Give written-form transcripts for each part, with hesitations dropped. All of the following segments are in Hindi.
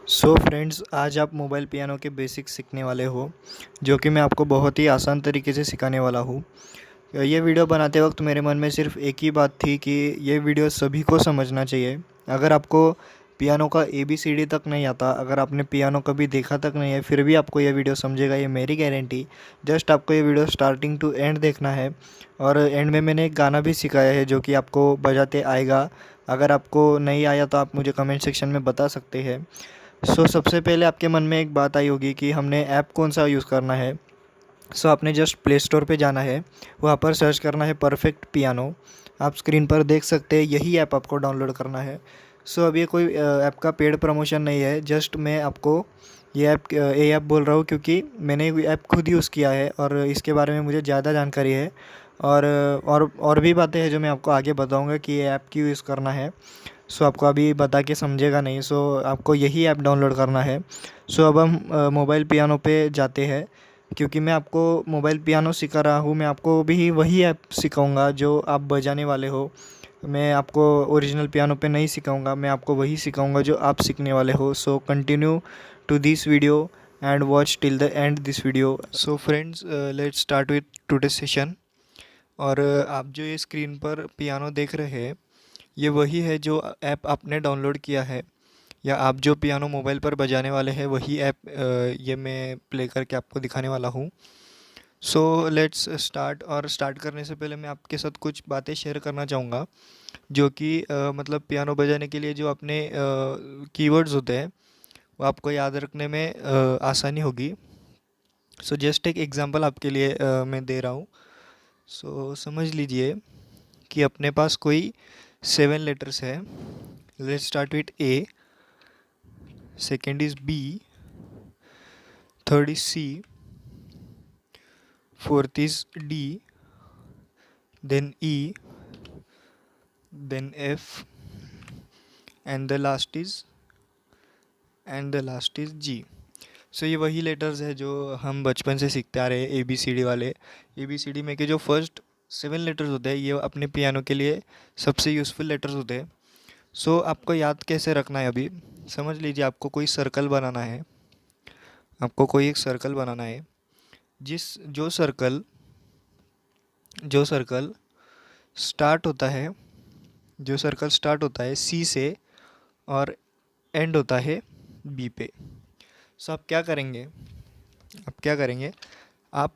सो फ्रेंड्स, आज आप मोबाइल पियानो के बेसिक्स सीखने वाले हो, जो कि मैं आपको बहुत ही आसान तरीके से सिखाने वाला हूँ। ये वीडियो बनाते वक्त मेरे मन में सिर्फ एक ही बात थी कि ये वीडियो सभी को समझना चाहिए। अगर आपको पियानो का ABCD तक नहीं आता, अगर आपने पियानो कभी देखा तक नहीं है, फिर भी आपको ये वीडियो समझेगा, ये मेरी गारंटी। जस्ट आपको ये वीडियो स्टार्टिंग टू एंड देखना है। और एंड में मैंने एक गाना भी सिखाया है जो कि आपको बजाते आएगा। अगर आपको नहीं आया तो आप मुझे कमेंट सेक्शन में बता सकते हैं। सबसे पहले आपके मन में एक बात आई होगी कि हमने ऐप कौन सा यूज़ करना है। आपने जस्ट प्ले स्टोर पे जाना है, वहाँ पर सर्च करना है परफेक्ट पियानो। आप स्क्रीन पर देख सकते हैं, यही ऐप आपको डाउनलोड करना है। अब ये कोई ऐप का पेड प्रमोशन नहीं है, जस्ट मैं आपको ये ऐप बोल रहा हूँ क्योंकि मैंने ये ऐप खुद यूज़ किया है और इसके बारे में मुझे ज़्यादा जानकारी है। और भी बातें हैं जो मैं आपको आगे बताऊँगा कि ये ऐप क्यों यूज़ करना है। आपको अभी बता के समझेगा नहीं। आपको यही ऐप डाउनलोड करना है। अब हम मोबाइल पियानो पे जाते हैं। क्योंकि मैं आपको मोबाइल पियानो सिखा रहा हूँ, मैं आपको भी वही ऐप सिखाऊंगा जो आप बजाने वाले हो। मैं आपको ओरिजिनल पियानो पे नहीं सिखाऊंगा, मैं आपको वही सिखाऊंगा जो आप सीखने वाले हो। Continue to this video and watch till the end this video. Friends, let's start with today session. और आप जो ये स्क्रीन पर पियानो देख रहे हैं, ये वही है जो ऐप आपने डाउनलोड किया है, या आप जो पियानो मोबाइल पर बजाने वाले हैं वही ऐप ये मैं प्ले करके आपको दिखाने वाला हूँ। Let's start. और स्टार्ट करने से पहले मैं आपके साथ कुछ बातें शेयर करना चाहूँगा, जो कि मतलब पियानो बजाने के लिए जो अपने कीवर्ड्स होते हैं वो आपको याद रखने में आसानी होगी। जस्ट एक एग्जांपल आपके लिए मैं दे रहा हूँ। समझ लीजिए कि अपने पास कोई 7 लेटर्स है। Let's start with A, second is B, third is C, fourth is D, then E, then F, and the last is G। ये वही लेटर्स है जो हम बचपन से सीखते आ रहे हैं, ABCD वाले। ABCD में के जो फर्स्ट 7 लेटर्स होते हैं, ये अपने पियानो के लिए सबसे यूज़फुल लेटर्स होते हैं। आपको याद कैसे रखना है, अभी समझ लीजिए। आपको कोई सर्कल बनाना है, आपको कोई एक सर्कल बनाना है। जिस जो सर्कल स्टार्ट होता है जो सर्कल स्टार्ट होता है C से और एंड होता है B पे। आप क्या करेंगे, आप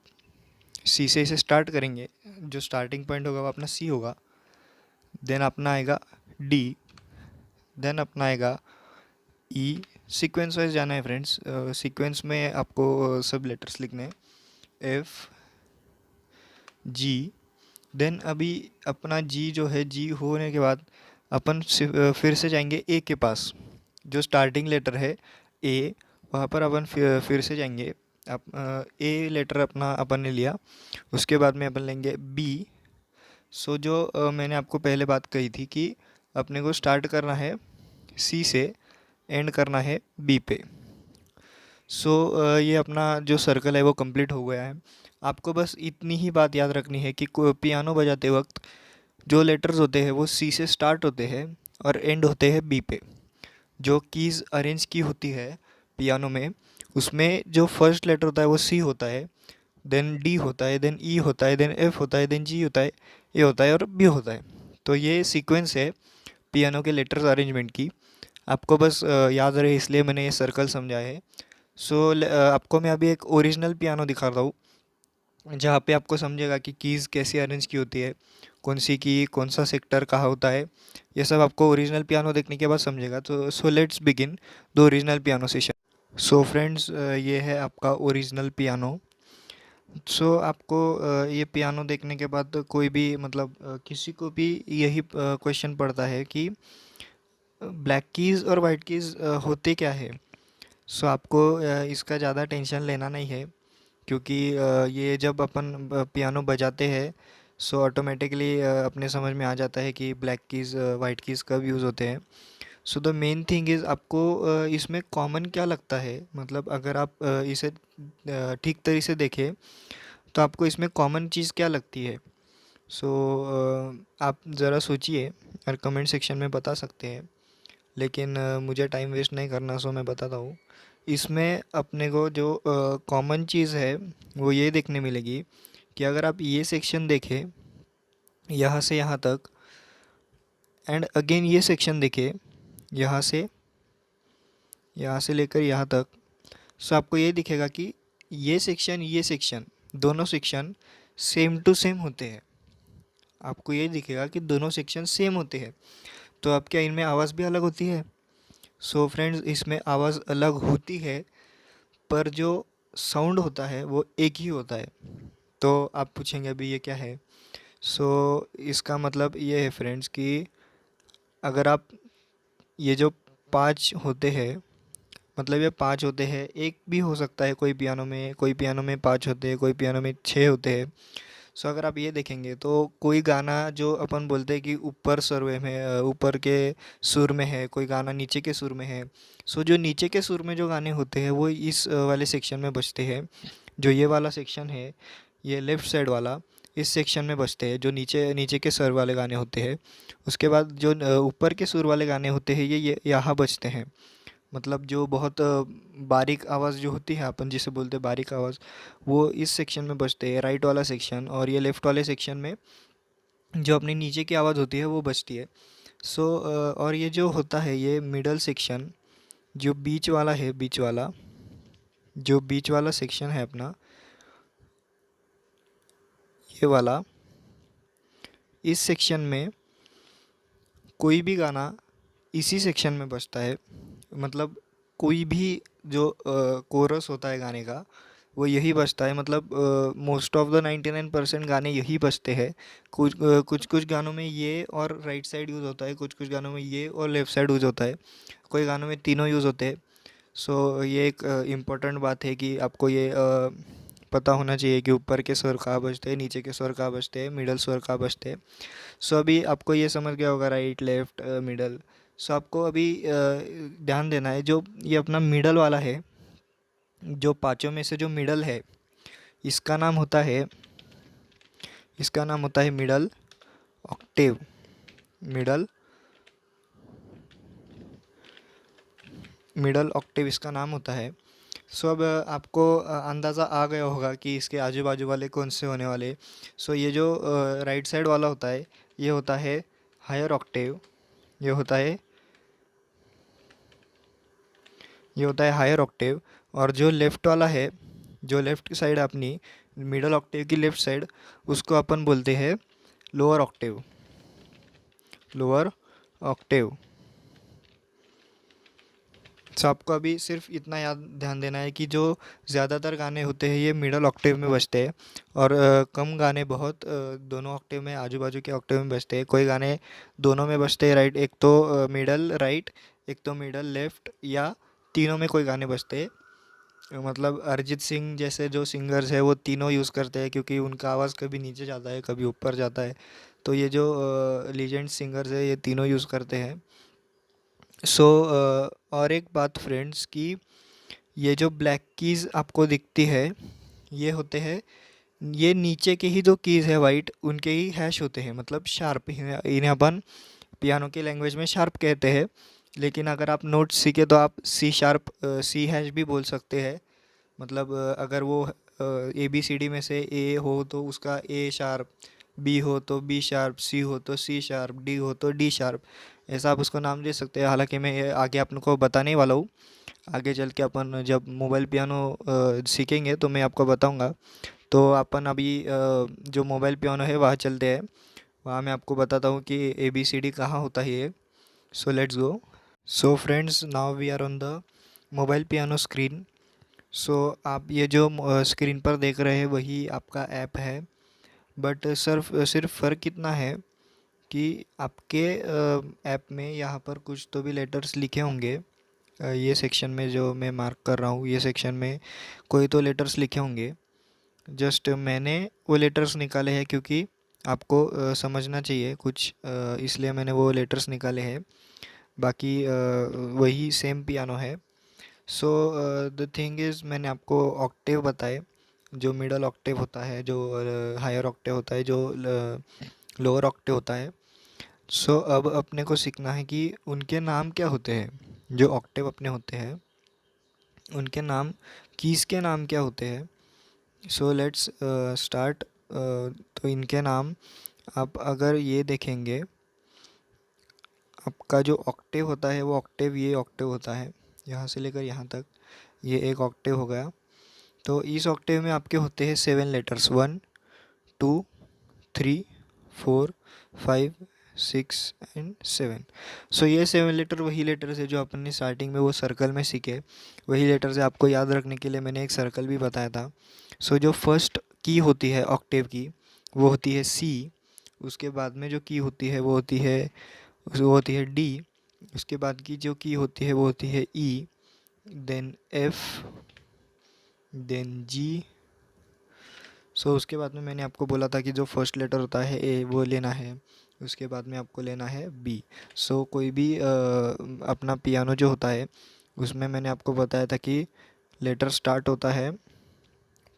C से इसे स्टार्ट करेंगे। जो स्टार्टिंग पॉइंट होगा वो अपना C होगा, देन अपना आएगा D, देन अपना आएगा E। सीक्वेंस वाइज जाना है फ्रेंड्स। सीक्वेंस में आपको सब लेटर्स लिखने हैं, F, G। देन अभी अपना G जो है, G होने के बाद अपन फिर से जाएंगे A के पास। जो स्टार्टिंग लेटर है A, वहाँ पर अपन फिर से जाएंगे। A लेटर अपना अपन ने लिया, उसके बाद में अपन लेंगे B। जो मैंने आपको पहले बात कही थी कि अपने को स्टार्ट करना है C से, एंड करना है B पे। ये अपना जो सर्कल है वो कंप्लीट हो गया है। आपको बस इतनी ही बात याद रखनी है कि पियानो बजाते वक्त जो लेटर्स होते हैं वो C से स्टार्ट होते हैं और एंड होते हैं B पे। जो कीज़ अरेंज की होती है पियानो में, उसमें जो फर्स्ट लेटर होता है वो C होता है, देन D होता है, देन E होता है, देन F होता है, देन G होता है, A होता है और B होता है। ये सीक्वेंस है पियानो के लेटर्स अरेंजमेंट की। आपको बस याद रहे इसलिए मैंने ये सर्कल समझाया है। आपको मैं अभी एक ओरिजिनल पियानो दिखा रहा हूँ, जहाँ पे आपको समझेगा कि कीज़ कैसी अरेंज की होती है, कौन सी की कौन सा सेक्टर कहाँ होता है। ये सब आपको ओरिजिनल पियानो देखने के बाद समझेगा। Let's begin the original piano session. Friends, ये है आपका ओरिजिनल पियानो। आपको ये पियानो देखने के बाद कोई भी मतलब किसी को भी यही क्वेश्चन पड़ता है कि ब्लैक कीज़ और वाइट कीज़ होते क्या है। आपको इसका ज़्यादा टेंशन लेना नहीं है, क्योंकि ये जब अपन पियानो बजाते हैं ऑटोमेटिकली अपने समझ में आ जाता है कि ब्लैक कीज़ वाइट कीज़ कब यूज़ होते हैं। द मेन थिंग इज़ आपको इसमें कॉमन क्या लगता है। मतलब अगर आप इसे ठीक तरीके से देखें तो आपको इसमें कॉमन चीज़ क्या लगती है। आप ज़रा सोचिए और कमेंट सेक्शन में बता सकते हैं। लेकिन मुझे टाइम वेस्ट नहीं करना, सो मैं बताता हूँ। इसमें अपने को जो कॉमन चीज़ है वो ये देखने मिलेगी कि अगर आप ये सेक्शन देखें यहाँ से यहाँ तक, एंड अगेन ये सेक्शन देखें यहाँ से लेकर यहाँ तक, सो आपको ये दिखेगा कि ये सेक्शन दोनों सेक्शन सेम टू सेम होते हैं। आपको ये दिखेगा कि दोनों सेक्शन सेम होते हैं। तो अब क्या इनमें आवाज़ भी अलग होती है? सो फ्रेंड्स, इसमें आवाज़ अलग होती है, पर जो साउंड होता है वो एक ही होता है। तो आप पूछेंगे अभी ये क्या है? सो इसका मतलब ये है फ्रेंड्स कि अगर आप ये जो 5 होते हैं, मतलब ये 5 होते हैं, एक भी हो सकता है कोई पियानो में 5 होते हैं, कोई पियानो में 6 होते हैं। सो अगर आप ये देखेंगे तो कोई गाना जो अपन बोलते हैं कि ऊपर सर्वे में ऊपर के सुर में है, कोई गाना नीचे के सुर में है। सो जो नीचे के सुर में जो गाने होते हैं वो इस वाले सेक्शन में बजते हैं। जो ये वाला सेक्शन है, ये लेफ़्ट साइड वाला, इस सेक्शन में बजते हैं जो नीचे नीचे के सुर वाले गाने होते हैं। उसके बाद जो ऊपर के सुर वाले गाने होते हैं ये यहाँ बजते हैं। मतलब जो बहुत बारीक आवाज़ जो होती है, अपन जिसे बोलते हैं बारीक आवाज़, वो इस सेक्शन में बजते हैं, राइट वाला सेक्शन। और ये लेफ़्ट वाले सेक्शन में जो अपनी नीचे की आवाज़ होती है वो बजती है। सो और ये जो होता है ये मिडल सेक्शन, जो बीच वाला सेक्शन है अपना, ये वाला, इस सेक्शन में कोई भी गाना इसी सेक्शन में बजता है। मतलब कोई भी जो कोरस होता है गाने का वो यही बजता है। मतलब मोस्ट ऑफ द 99% गाने यही बजते हैं। कुछ कुछ गानों में ये और राइट साइड यूज़ होता है, कुछ कुछ गानों में ये और लेफ़्ट साइड यूज़ होता है, कोई गानों में तीनों यूज़ होते हैं। सो ये एक इम्पोर्टेंट बात है कि आपको ये पता होना चाहिए कि ऊपर के स्वर कहाँ बजते हैं, नीचे के स्वर कहाँ बजते हैं, मिडल स्वर कहाँ बजते हैं। सो अभी आपको ये समझ गया होगा, राइट लेफ़्ट मिडल। सो आपको अभी ध्यान देना है, जो ये अपना मिडल वाला है, जो पाँचों में से जो मिडल है, इसका नाम होता है middle Octave. Middle middle Octave इसका नाम होता है। सो अब आपको अंदाज़ा आ गया होगा कि इसके आजू बाजू वाले कौन से होने वाले। सो ये जो राइट साइड वाला होता है ये होता है हायर ऑक्टेव, ये होता है हायर ऑक्टेव। और जो लेफ़्ट वाला है, जो लेफ़्ट की साइड है अपनी मिडल ऑक्टेव की लेफ़्ट साइड, उसको अपन बोलते हैं lower octave. Lower octave. So आपको अभी सिर्फ इतना याद ध्यान देना है कि जो ज़्यादातर गाने होते हैं ये मिडल ऑक्टेव में बजते हैं, और कम गाने बहुत दोनों ऑक्टेव में, आजू बाजू के ऑक्टेव में बजते हैं। कोई गाने दोनों में बजते हैं, राइट, एक तो मिडल राइट, एक तो मिडल लेफ़्ट, या तीनों में कोई गाने बजते हैं। मतलब अरिजीत सिंह जैसे जो सिंगर्स है वो तीनों यूज़ करते हैं, क्योंकि उनका आवाज़ कभी नीचे जाता है कभी ऊपर जाता है। तो ये जो लीजेंड सिंगर्स है ये तीनों यूज़ करते हैं। सो और एक बात फ्रेंड्स कि ये जो ब्लैक कीज़ आपको दिखती है ये होते हैं, ये नीचे के ही जो कीज़ है वाइट, उनके ही हैश होते हैं, मतलब शार्प। इन्हें अपन पियानो की लैंग्वेज में शार्प कहते हैं। लेकिन अगर आप नोट्स सीखे तो आप सी शार्प सी हैश भी बोल सकते हैं। मतलब अगर वो ए बी सी डी में से ए हो तो उसका ए शार्प, बी हो तो बी शार्प, सी हो तो सी शार्प, डी हो तो डी शार्प, ऐसा आप उसको नाम दे सकते हैं। हालांकि मैं ये आगे आपको बताने ही वाला हूँ। आगे चल के अपन जब मोबाइल पियानो सीखेंगे तो मैं आपको बताऊँगा। तो अपन अभी जो मोबाइल पियानो है वहाँ चलते हैं, वहाँ मैं आपको बताता हूँ कि ए बी सी डी कहाँ होता है ये। So let's go. So friends, now we are on the mobile piano screen. So आप ये जो स्क्रीन पर देख रहे हैं वही आपका ऐप है। बट सिर्फ फ़र्क इतना है कि आपके ऐप में यहाँ पर कुछ तो भी लेटर्स लिखे होंगे। ये सेक्शन में जो मैं मार्क कर रहा हूँ, ये सेक्शन में कोई तो लेटर्स लिखे होंगे। जस्ट मैंने वो लेटर्स निकाले हैं क्योंकि आपको समझना चाहिए कुछ, इसलिए मैंने वो लेटर्स निकाले हैं। बाकी वही सेम पियानो है। सो द थिंग इज़, मैंने आपको ऑक्टेव बताए, जो मिडल ऑक्टेव होता है, जो हायर ऑक्टेव होता है, जो लोअर ऑक्टेव होता है। सो अब अपने को सीखना है कि उनके नाम क्या होते हैं, जो ऑक्टेव अपने होते हैं उनके नाम, कीज़ के नाम क्या होते हैं। So let's start. तो इनके नाम आप अगर ये देखेंगे, आपका जो ऑक्टेव होता है वो ऑक्टेव, ये ऑक्टेव होता है यहाँ से लेकर यहाँ तक, ये एक ऑक्टेव हो गया। तो इस ऑक्टेव में आपके होते हैं 7 लेटर्स, 1 2 3 4 5 6 एंड 7। सो ये 7 लेटर वही लेटर्स है जो अपन ने स्टार्टिंग में वो सर्कल में सीखे, वही लेटर्स है। आपको याद रखने के लिए मैंने एक सर्कल भी बताया था। सो जो फर्स्ट की होती है ऑक्टेव की वो होती है सी, उसके बाद में जो की होती है वो होती है डी, उसके बाद की जो की होती है वो होती है ई, देन एफ, देन जी। सो उसके बाद में मैंने आपको बोला था कि जो फर्स्ट लेटर होता है ए वो लेना है, उसके बाद में आपको लेना है बी। सो कोई भी अपना पियानो जो होता है उसमें मैंने आपको बताया था कि लेटर स्टार्ट होता है,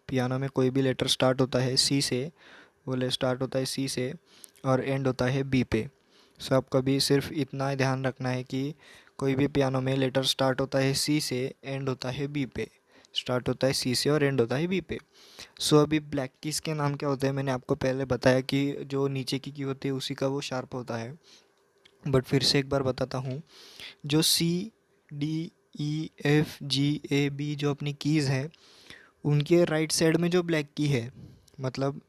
पियानो में कोई भी लेटर स्टार्ट होता है सी से, वो ले स्टार्ट होता है सी से और एंड होता है बी पे। सो आपको भी सिर्फ इतना ध्यान रखना है कि कोई भी पियानो में लेटर स्टार्ट होता है सी से, एंड होता है बी पे, स्टार्ट होता है सी से और एंड होता है बी पे। सो अभी ब्लैक कीज़ के नाम क्या होते हैं, मैंने आपको पहले बताया कि जो नीचे की होती है उसी का वो शार्प होता है, बट फिर से एक बार बताता हूँ। जो सी, डी, ई, एफ, जी, ए, बी जो अपनी कीज़ हैं उनके राइट साइड में जो ब्लैक की है, मतलब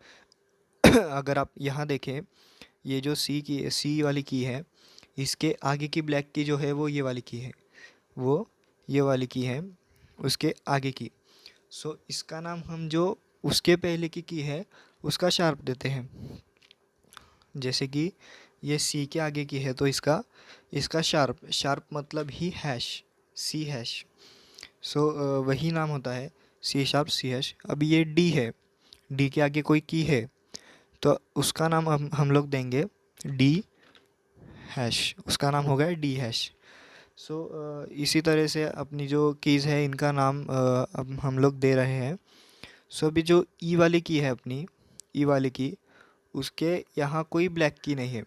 अगर आप यहाँ देखें, ये जो सी वाली की है, इसके आगे की ब्लैक की जो है वो ये वाली की है, वो ये वाली की है, उसके आगे की। सो इसका नाम हम जो उसके पहले की है उसका शार्प देते हैं। जैसे कि ये सी के आगे की है तो इसका इसका शार्प मतलब ही हैश, सी हैश। सो वही नाम होता है सी शार्प, सी हैश। अब ये डी है, डी के आगे कोई की है तो उसका नाम हम लोग देंगे डी हैश, उसका नाम हो गया डी हैश। सो इसी तरह से अपनी जो कीज़ है इनका नाम अब हम लोग दे रहे हैं। सो अभी जो ई वाली की है अपनी, ई वाली की, उसके यहाँ कोई ब्लैक की नहीं है,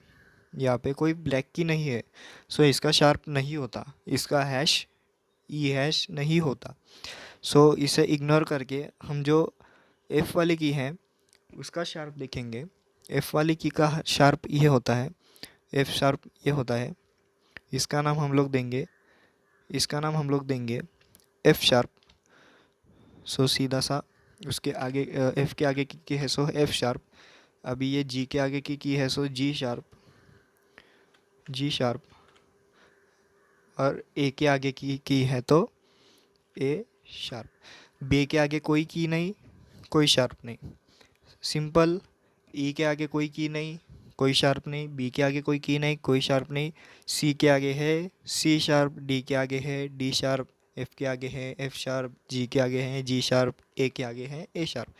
यहाँ पे कोई ब्लैक की नहीं है। सो इसका शार्प नहीं होता, इसका हैश ई हैश नहीं होता। सो इसे इग्नोर करके हम जो एफ़ वाली की है उसका शार्प देखेंगे। एफ़ वाली की का शार्प ये होता है, एफ़ शार्प ये होता है, इसका नाम हम लोग देंगे, इसका नाम हम लोग देंगे एफ़ शार्प। सो सीधा सा उसके आगे एफ़ के आगे की है सो एफ़ शार्प। अभी ये जी के आगे की है सो जी शार्प, जी शार्प। और ए के आगे की है तो ए शार्प। बी के आगे कोई की नहीं, कोई शार्प नहीं, सिंपल। ई के आगे कोई की नहीं, कोई शार्प नहीं। बी के आगे कोई की नहीं, कोई शार्प नहीं। सी के आगे है सी शार्प, डी के आगे है डी शार्प, एफ के आगे है एफ शार्प, जी के आगे है जी शार्प, ए के आगे है ए शार्प।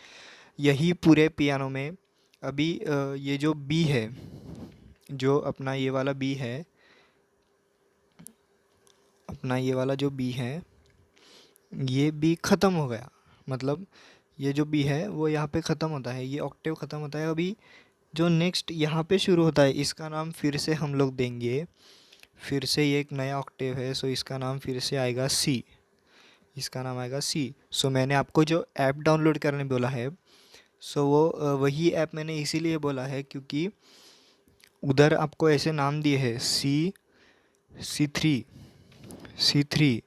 यही पूरे पियानो में। अभी ये जो बी है, जो अपना ये वाला बी है, अपना ये वाला जो बी है, ये बी ख़त्म हो गया। मतलब ये जो बी है वो यहाँ पे ख़त्म होता है, ये ऑक्टेव ख़त्म होता है। अभी जो नेक्स्ट यहाँ पे शुरू होता है इसका नाम फिर से हम लोग देंगे, फिर से ये एक नया ऑक्टेव है सो इसका नाम फिर से आएगा सी, इसका नाम आएगा सी। सो मैंने आपको जो ऐप डाउनलोड करने बोला है, सो वो वही ऐप मैंने इसीलिए बोला है क्योंकि उधर आपको ऐसे नाम दिए हैं सी थ्री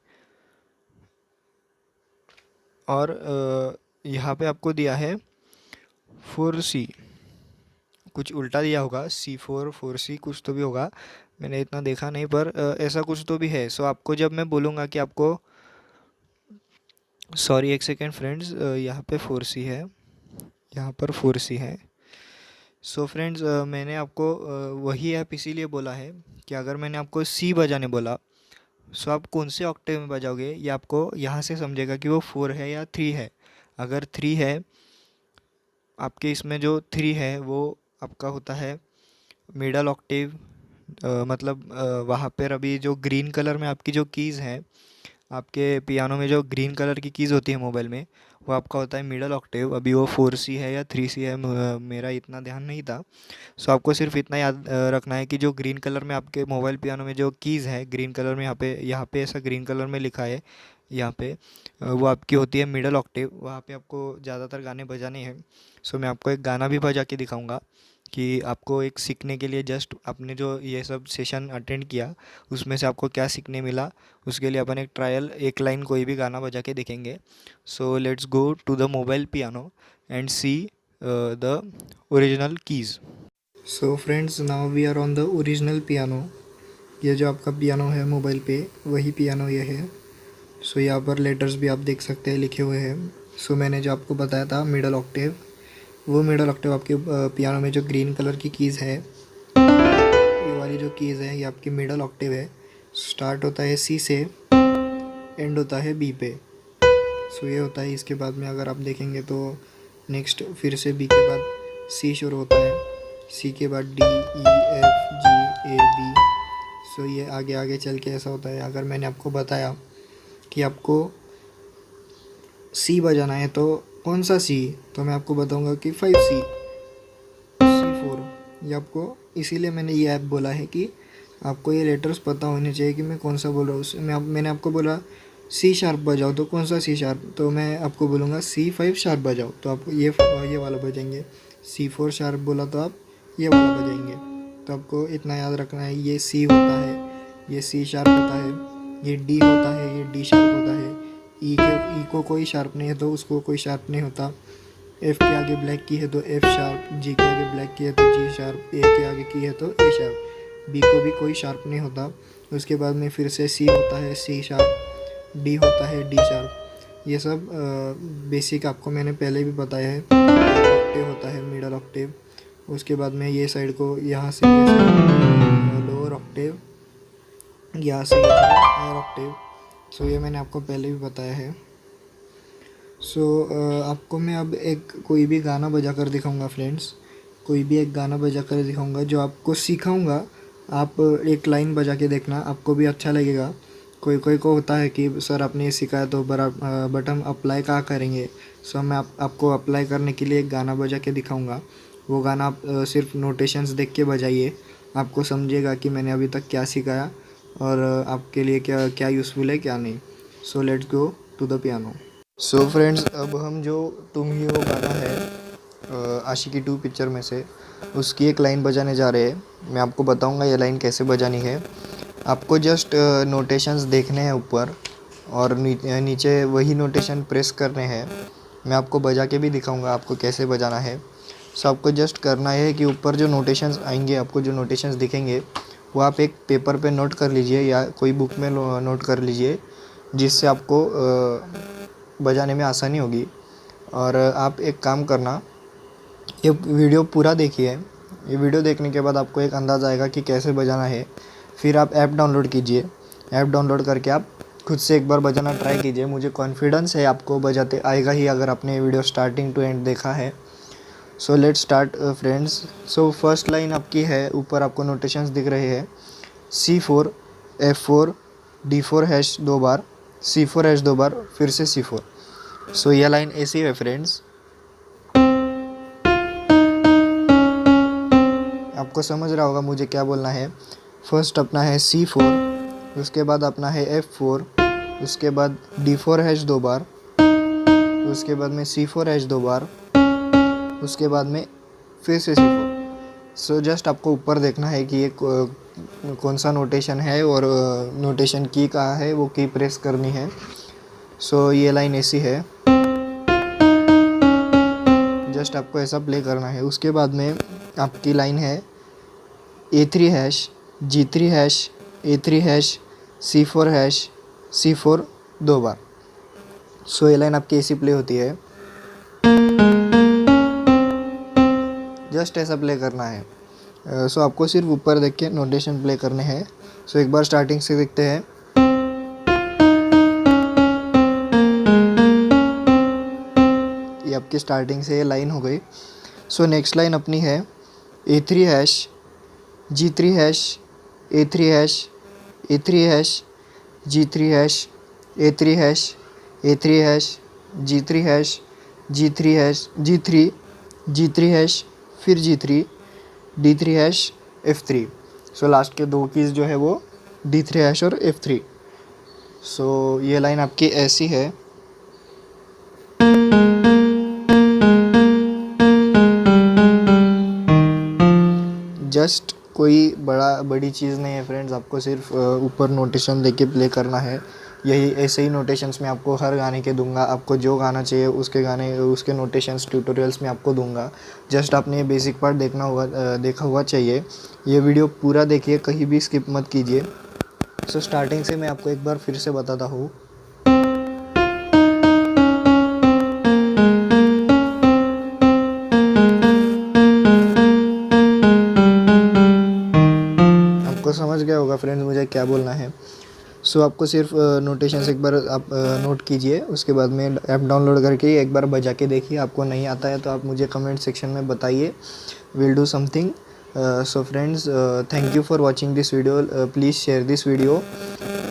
और यहाँ पे आपको दिया है 4C, कुछ उल्टा दिया होगा, C4 4C कुछ तो भी होगा, मैंने इतना देखा नहीं पर ऐसा कुछ तो भी है। सो आपको जब मैं बोलूँगा कि आपको, सॉरी एक सेकेंड फ्रेंड्स, यहाँ पे 4C है, यहाँ पर 4C है। सो फ्रेंड्स मैंने आपको वही ऐप इसीलिए बोला है कि अगर मैंने आपको सी बजाने बोला सो आप कौन से ऑक्टेव में बजाओगे ये आपको यहाँ से समझेगा कि वो 4 है या 3 है। अगर 3 है, आपके इसमें जो 3 है वो आपका होता है मिडल ऑक्टेव। मतलब वहाँ पर अभी जो ग्रीन कलर में आपकी जो कीज़ हैं, आपके पियानो में जो ग्रीन कलर की कीज़ होती है मोबाइल में, वो आपका होता है मिडल ऑक्टेव। अभी वो 4C है या 3C है, मेरा इतना ध्यान नहीं था। सो आपको सिर्फ इतना याद रखना है कि जो ग्रीन कलर में आपके मोबाइल पियानो में जो कीज़ है ग्रीन कलर में, यहाँ पे ऐसा ग्रीन कलर में लिखा है यहाँ पे, वो आपकी होती है मिडल ऑक्टेव। वहाँ पे आपको ज़्यादातर गाने बजाने हैं। सो मैं आपको एक गाना भी बजा के दिखाऊंगा कि आपको एक सीखने के लिए, जस्ट आपने जो ये सब सेशन अटेंड किया उसमें से आपको क्या सीखने मिला, उसके लिए अपन एक ट्रायल, एक लाइन कोई भी गाना बजा के देखेंगे। So let's go to the mobile piano and see the original keys. So friends, now we are on the original piano. ये जो आपका पियानो है मोबाइल पे, वही पियानो ये है। सो यहाँ पर लेटर्स भी आप देख सकते हैं लिखे हुए हैं। सो मैंने जो आपको बताया था मिडल ऑक्टेव, वो मिडल ऑक्टेव आपके पियानो में जो ग्रीन कलर की कीज़ है, ये वाली जो कीज़ है ये आपकी मिडल ऑक्टेव है। स्टार्ट होता है सी से, एंड होता है बी पे। सो ये होता है। इसके बाद में अगर आप देखेंगे तो नेक्स्ट फिर से बी के बाद सी शुरू होता है, सी के बाद डी, ई, एफ, जी, ए, बी। सो ये आगे आगे चल के ऐसा होता है। अगर मैंने आपको बताया कि आपको सी बजाना है तो कौन सा सी, तो मैं आपको बताऊंगा कि 5C, C4। ये आपको, इसीलिए मैंने ये ऐप बोला है कि आपको ये लेटर्स पता होने चाहिए कि मैं कौन सा बोल रहा हूँ। मैंने आपको बोला सी शार्प बजाओ, तो कौन सा सी शार्प, तो मैं आपको बोलूँगा C5 शार्प बजाओ, तो आप ये वाला बजाएंगे। C4 शार्प बोला तो आप ये वाला बजाएंगे। तो आपको इतना याद रखना है, ये सी होता है, ये सी शार्प होता है, ये डी होता है, ये डी शार्प होता है। ई को कोई शार्प नहीं है तो उसको कोई शार्प नहीं होता। एफ के आगे ब्लैक की है तो एफ शार्प, जी के आगे ब्लैक की है तो जी शार्प, ए के आगे की है तो ए शार्प, बी को भी कोई शार्प नहीं होता। उसके बाद में फिर से सी होता है सी शार्प, डी होता है डी शार्प। ये सब बेसिक आपको मैंने पहले भी बताया है। ऑक्टेव होता है मिडल ऑक्टेव। उसके बाद में ये साइड को यहाँ से लोअर ऑक्टेव, यहाँ से हायर ऑक्टेव। सो ये मैंने आपको पहले भी बताया है। सो आपको मैं अब एक कोई भी गाना बजा कर दिखाऊंगा फ्रेंड्स, कोई भी एक गाना बजा कर दिखाऊंगा जो आपको सिखाऊंगा। आप एक लाइन बजा के देखना, आपको भी अच्छा लगेगा। कोई कोई को होता है कि सर आपने ये सिखाया तो बट हम अप्लाई कहाँ करेंगे। सो मैं आपको अप्लाई करने के लिए एक गाना बजा के दिखाऊंगा। वो गाना आप सिर्फ नोटेशंस देख के बजाइए, आपको समझिएगा कि मैंने अभी तक क्या सिखाया और आपके लिए क्या क्या यूज़फुल है क्या नहीं। So let's go to the piano. So friends, अब हम जो तुम ही हो गाना है आशिकी 2 पिक्चर में से, उसकी एक लाइन बजाने जा रहे हैं। मैं आपको बताऊंगा ये लाइन कैसे बजानी है। आपको जस्ट नोटेशंस देखने हैं ऊपर, और नीचे वही नोटेशन प्रेस करने हैं। मैं आपको बजा के भी दिखाऊंगा आपको कैसे बजाना है। सो आपको जस्ट करना है कि ऊपर जो नोटेशंस आएंगे, आपको जो नोटेशंस दिखेंगे, वो आप एक पेपर पे नोट कर लीजिए या कोई बुक में नोट कर लीजिए, जिससे आपको बजाने में आसानी होगी। और आप एक काम करना, ये वीडियो पूरा देखिए। ये वीडियो देखने के बाद आपको एक अंदाज़ आएगा कि कैसे बजाना है। फिर आप ऐप डाउनलोड कीजिए। ऐप डाउनलोड करके आप खुद से एक बार बजाना ट्राई कीजिए। मुझे कॉन्फिडेंस है आपको बजाते आएगा ही, अगर आपने ये वीडियो स्टार्टिंग टू एंड देखा है। So let's start friends. So first line आपकी है, ऊपर आपको नोटेशंस दिख रहे हैं, C4, F4, D4 हैश 2 बार, C4 हैश 2 बार, फिर से C4। सो यह लाइन ऐसी है फ्रेंड्स। आपको समझ रहा होगा मुझे क्या बोलना है। फर्स्ट अपना है C4, उसके बाद अपना है F4, उसके बाद D4 हैश 2 बार, उसके बाद में C4 हैश 2 बार, उसके बाद में फिर से C4। सो जस्ट आपको ऊपर देखना है कि ये कौन सा नोटेशन है और नोटेशन की कहाँ है, वो की प्रेस करनी है। सो ये लाइन ऐसी है, जस्ट आपको ऐसा प्ले करना है। उसके बाद में आपकी लाइन है A3 hash, G3 hash, A3 hash, C4 hash, C4 2 बार। सो ये लाइन आपकी ऐसी प्ले होती है, जस्ट ऐसा प्ले करना है। सो आपको सिर्फ ऊपर देख के नोटेशन प्ले करने हैं। सो एक बार स्टार्टिंग से देखते हैं। ये आपकी स्टार्टिंग से ये लाइन हो गई। सो नेक्स्ट लाइन अपनी है A3 hash, G3 hash, A3 hash, A3 hash, G3 hash, A3 hash, A3 hash, G3 hash, G3 hash G3 hash फिर G3 D3 hash F3। So last के 2 कीज़ जो है वो D3 हैश और F3। सो ये लाइन आपकी ऐसी है। जस्ट कोई बड़ी चीज़ नहीं है फ्रेंड्स, आपको सिर्फ ऊपर नोटेशन लेके प्ले करना है। यही ऐसे ही नोटेशंस में आपको हर गाने के दूंगा, आपको जो गाना चाहिए उसके नोटेशंस ट्यूटोरियल्स में आपको दूंगा। जस्ट आपने ये बेसिक पार्ट देखा हुआ चाहिए। ये वीडियो पूरा देखिए, कहीं भी स्किप मत कीजिए। सो स्टार्टिंग से मैं आपको एक बार फिर से बताता हूँ। आपको समझ गया होगा फ्रेंड्स मुझे क्या बोलना है। सो आपको सिर्फ नोटेशंस एक बार आप नोट कीजिए, उसके बाद में ऐप डाउनलोड करके एक बार बजा के देखिए। आपको नहीं आता है तो आप मुझे कमेंट सेक्शन में बताइए, will do something. So friends, thank you for watching this video. Please share this video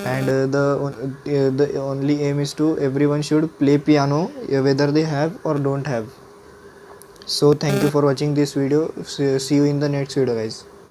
and the only aim is to everyone should play piano whether they have or don't have. So thank you for watching this video. See you in the next video guys.